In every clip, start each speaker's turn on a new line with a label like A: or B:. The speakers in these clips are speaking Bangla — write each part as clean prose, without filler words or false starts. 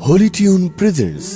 A: Holy Tune presents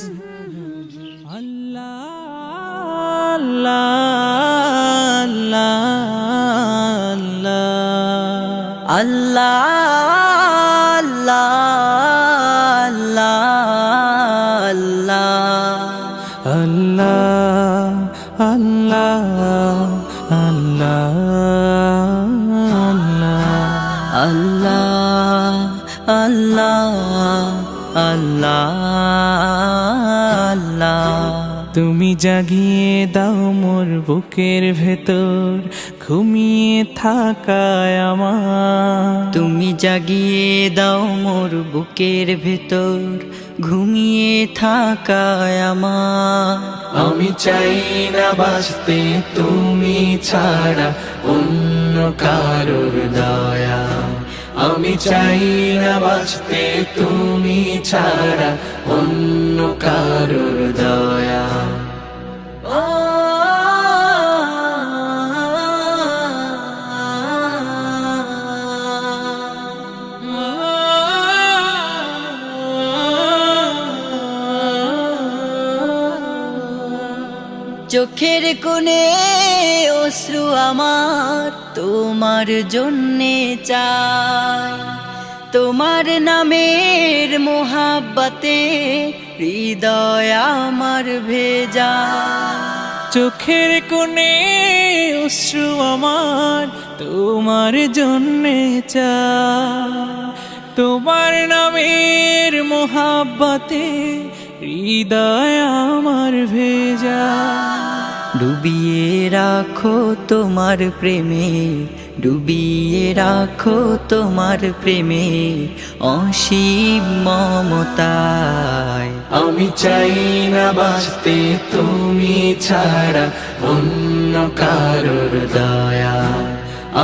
B: তুমি জাগিয়ে দাও মোর বুকের ভেতর ঘুমিয়ে থাকায় আমার।
C: তুমি জাগিয়ে দাও মোর বুকের ভেতর ঘুমিয়ে থাকায় আমার।
B: আমি চাই না বাঁচতে তুমি ছাড়া অন্য কারোর দয়া। আমি চাই না বাঁচতে তুমি ছাড়া অন্য কারোর দয়া।
C: চোখের কোণে অশ্রু আমার তোমার জন্যে চাই, তোমার নামের মোহাব্বতে হৃদয় আমার ভেজা।
B: চোখের কোণে অশ্রু আমার তোমার জন্যে চাই, তোমার নামের মোহাব্বতে হৃদয় আমার ভেজা।
C: ডুবিয়ে রাখো তোমার প্রেমে, ডুবিয়ে রাখো তোমার প্রেমে অসীম মমতায়।
B: আমি চাই না বাঁচতে তুমি ছাড়া অন্য কারোর দয়া।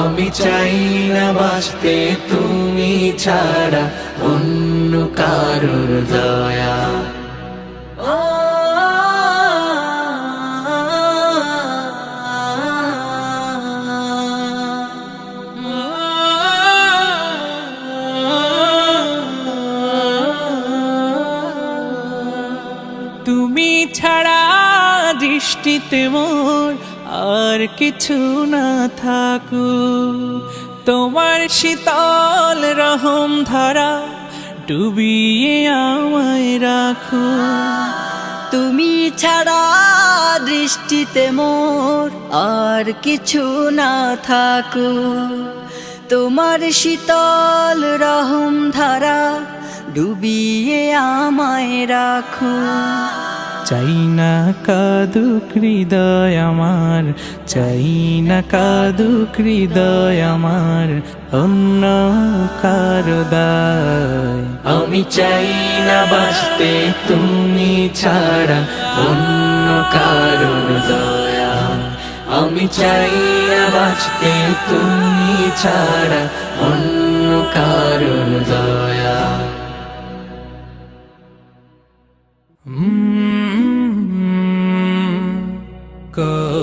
B: আমি চাই না বাঁচতে তুমি ছাড়া অন্য কারোর দয়া। তুমি ছাড়া দৃষ্টিতে মোর আর কিছু না থাকুক, তোমার শীতল রহম ধারা ডুবিয়ে আমায় রাখো।
C: তুমি ছাড়া দৃষ্টিতে মোর আর কিছু না থাকুক, তোমার শীতল রহম ধারা ডুবিয়ে আমায় রাখো।
B: চাই না কাদুক হৃদয় আমার, চাই না কাদুক হৃদয় আমার অন্য কারো দায়। আমি চাই না বাঁচতে তুমি ছাড়া অন্য কারোর দয়া। আমি চাই না বাঁচতে তুমি ছাড়া অন্য কারোর দয়া। go